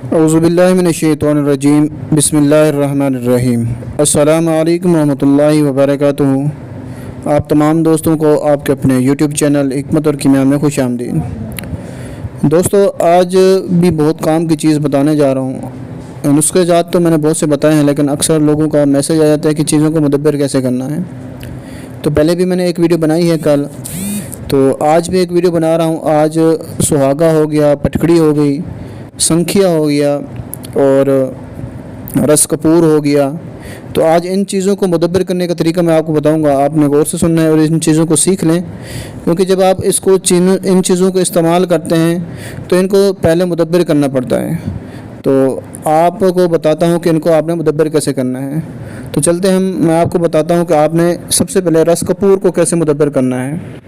अऊज़ुबिल्लाहि मिनश्शैतानिर्रजीम बिस्मिल्लाहिर्रहमानिर्रहीम। अस्सलामु अलैकुम रहमतुल्लाहि व बरकातुहू। आप तमाम दोस्तों को आपके अपने यूट्यूब चैनल हिकमत और कीमिया में खुश आमदीद। दोस्तों, आज भी बहुत काम की चीज़ बताने जा रहा हूँ। नुस्खे जात तो मैंने बहुत से बताए हैं, लेकिन अक्सर लोगों का मैसेज आ जाता है कि चीज़ों को मुदब्बर कैसे करना है। तो पहले भी मैंने एक वीडियो बनाई है कल, तो आज भी एक वीडियो बना रहा हूँ। आज सुहागा हो गया, पटकड़ी हो गई, संखिया हो गया और रस कपूर हो गया। तो आज इन चीज़ों को मुदब्बर करने का तरीका मैं आपको बताऊंगा। आपने गौर से सुनना है और इन चीज़ों को सीख लें, क्योंकि जब आप इन चीज़ों को इस्तेमाल करते हैं तो इनको पहले मुदब्बर करना पड़ता है। तो आपको बताता हूं कि इनको आपने मुदब्बर कैसे करना है। तो चलते हैं, मैं आपको बताता हूं कि आपने सबसे पहले रस कपूर को कैसे मुदब्बर करना है।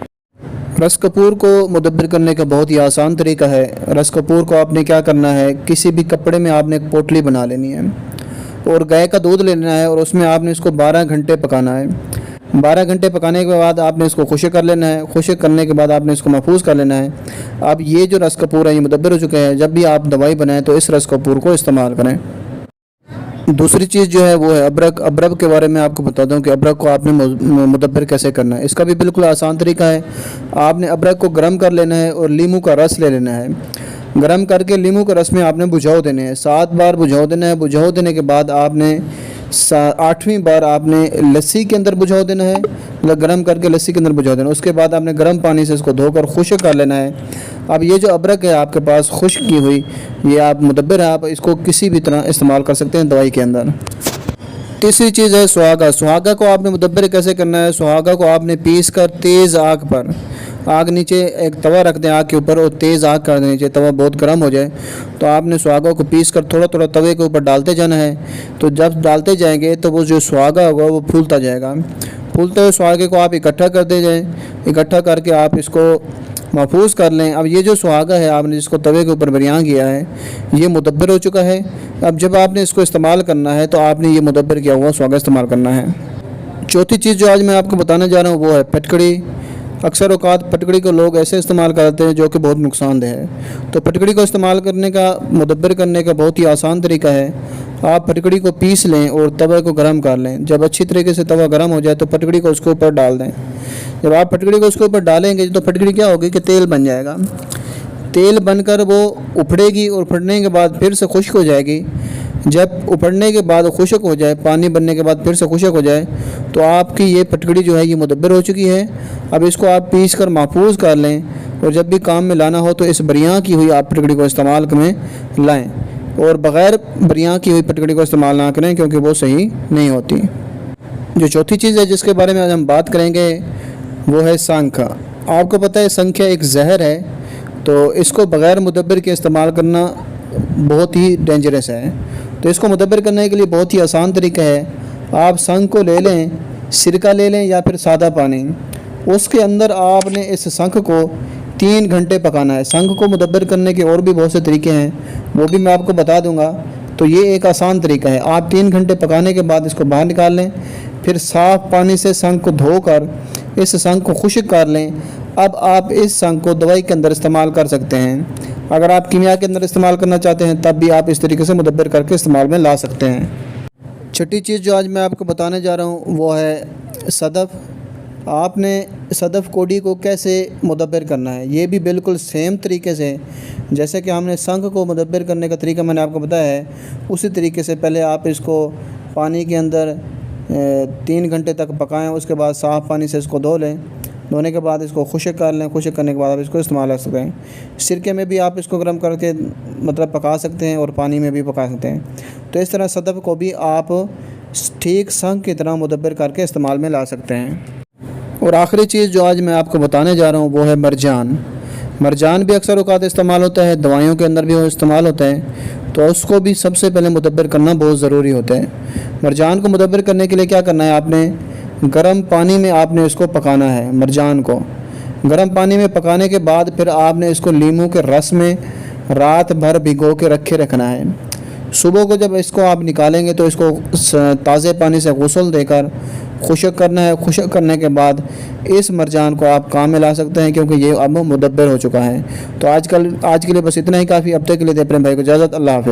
रस कपूर को मुदब्बर करने का बहुत ही आसान तरीका है। रस कपूर को आपने क्या करना है, किसी भी कपड़े में आपने एक पोटली बना लेनी है और गाय का दूध लेना है और उसमें आपने इसको 12 घंटे पकाना है। 12 घंटे पकाने के बाद आपने इसको खुश्क कर लेना है। खुश्क करने के बाद आपने इसको महफूज कर लेना है। अब ये जो रस कपूर है ये मुदब्बर हो चुके हैं। जब भी आप दवाई बनाएं तो इस रस कपूर को इस्तेमाल करें। दूसरी चीज़ जो है वो है अबरक। अबरक के बारे में आपको बता दूं कि अबरक को आपने मुदब्बर कैसे करना है। इसका भी बिल्कुल आसान तरीका है। आपने अबरक को गर्म कर लेना है और लीमू का रस ले लेना है। गर्म करके लीमू के रस में आपने बुझाव देने हैं। 7 बार बुझाव देना है। बुझाव देने के बाद आपने 8वीं बार आपने लस्सी के अंदर बुझाव देना है, मतलब गर्म करके लस्सी के अंदर बुझाव देना है। उसके बाद आपने गर्म पानी से इसको धोकर खुश्क कर लेना है। अब ये जो अबरक है आपके पास खुश्क की हुई, ये आप मुदब्बर है, आप इसको किसी भी तरह इस्तेमाल कर सकते हैं दवाई के अंदर। तीसरी चीज़ है सुहागा। सुहागा को आपने मुदब्बर कैसे करना है। सुहागा को आपने पीस कर तेज़ आग पर, आग नीचे एक तवा रख दें आग के ऊपर और तेज़ आग कर देनी चाहिए। तवा बहुत गर्म हो जाए तो आपने सुहागा को पीस कर थोड़ा थोड़ा तवे के ऊपर डालते जाना है। तो जब डालते जाएंगे तो वो जो सुहागा होगा वो फूलता जाएगा। फूलते हुए सुहागे को आप इकट्ठा करते जाएँ। इकट्ठा करके आप इसको महफूज कर लें। अब ये जो सुहागा है आपने जिसको तवे के ऊपर बरियां किया है, ये मुदब्बर हो चुका है। अब जब आपने इसको इस्तेमाल करना है तो आपने ये मुदब्बर किया हुआ सुहागा इस्तेमाल करना है। चौथी चीज़ जो आज मैं आपको बताने जा रहा हूँ वो है पटकड़ी। अक्सर औकात पटकड़ी को लोग ऐसे इस्तेमाल करते हैं जो कि बहुत नुकसानदेह है। तो पटकड़ी को इस्तेमाल करने का, मुदब्बर करने का बहुत ही आसान तरीका है। आप पटकड़ी को पीस लें और तवे को गर्म कर लें। जब अच्छी तरीके से तवा गर्म हो जाए तो पटकड़ी को उसके ऊपर डाल दें। जब आप पटकड़ी को उसके ऊपर डालेंगे तो पटकड़ी क्या होगी कि तेल बन जाएगा। तेल बनकर वो उफड़ेगी और उफड़ने के बाद फिर से खुश्क हो जाएगी। जब उफड़ने के बाद खुश्क हो जाए, पानी बनने के बाद फिर से खुश्क हो जाए, तो आपकी ये पटकड़ी जो है ये मुदब्बर हो चुकी है। अब इसको आप पीस कर महफूज कर लें और जब भी काम में लाना हो तो इस बरियां की हुई आप पटकड़ी को इस्तेमाल में लाएँ और बग़ैर बरियां की हुई पटकड़ी को इस्तेमाल ना करें, क्योंकि वो सही नहीं होती। जो चौथी चीज़ है जिसके बारे में आज हम बात करेंगे वो है संख। आपको पता है संख्या एक जहर है, तो इसको बग़ैर मुदब्बर के इस्तेमाल करना बहुत ही डेंजरस है। तो इसको मुदब्बर करने के लिए बहुत ही आसान तरीका है। आप संख को ले लें, सिरका ले लें या फिर सादा पानी, उसके अंदर आपने इस संख को 3 घंटे पकाना है। संख को मुदब्बर करने के और भी बहुत से तरीके हैं, वो भी मैं आपको बता दूंगा। तो ये एक आसान तरीका है। आप 3 घंटे पकाने के बाद इसको बाहर निकाल लें, फिर साफ़ पानी से संख को धोकर इस संख को खुश्क कर लें। अब आप इस संख को दवाई के अंदर इस्तेमाल कर सकते हैं। अगर आप कीमिया के अंदर इस्तेमाल करना चाहते हैं तब भी आप इस तरीके से मुदब्बर करके इस्तेमाल में ला सकते हैं। छठी चीज़ जो आज मैं आपको बताने जा रहा हूँ वो है सदफ़। आपने सदफ़ कोडी को कैसे मुदब्बर करना है, ये भी बिल्कुल सेम तरीके से जैसे कि हमने संख को मुदब्बर करने का तरीका मैंने आपको बताया है, उसी तरीके से पहले आप इसको पानी के अंदर 3 घंटे तक पकाएं। उसके बाद साफ़ पानी से इसको धो लें। धोने के बाद इसको खुश्क कर लें। खुश्क करने के बाद आप इसको इस्तेमाल कर सकते हैं। सिरके में भी आप इसको गर्म करके मतलब पका सकते हैं और पानी में भी पका सकते हैं। तो इस तरह सदफ़ को भी आप ठीक संख की तरह मुदब्बर करके इस्तेमाल में ला सकते हैं। और आखिरी चीज़ जो आज मैं आपको बताने जा रहा हूँ वो है मरजान। मरजान भी अक्सर औकात इस्तेमाल होता है, दवाइयों के अंदर भी वो इस्तेमाल होता है। तो उसको भी सबसे पहले मुदब्बर करना बहुत ज़रूरी होता है। मरजान को मुदब्बर करने के लिए क्या करना है, आपने गर्म पानी में आपने इसको पकाना है। मरजान को गर्म पानी में पकाने के बाद फिर आपने इसको लीमू के रस में रात भर भिगो के रखना है। सुबह को जब इसको आप निकालेंगे तो इसको ताज़े पानी से गुस्ल देकर खुश्क करना है। खुश्क करने के बाद इस मरजान को आप काम में ला सकते हैं, क्योंकि ये अब मुदब्बर हो चुका है। तो आज के लिए बस इतना ही काफ़ी। अब तक के लिए दे अपने भाई को इजाज़त। अल्लाह हाफ़िज़।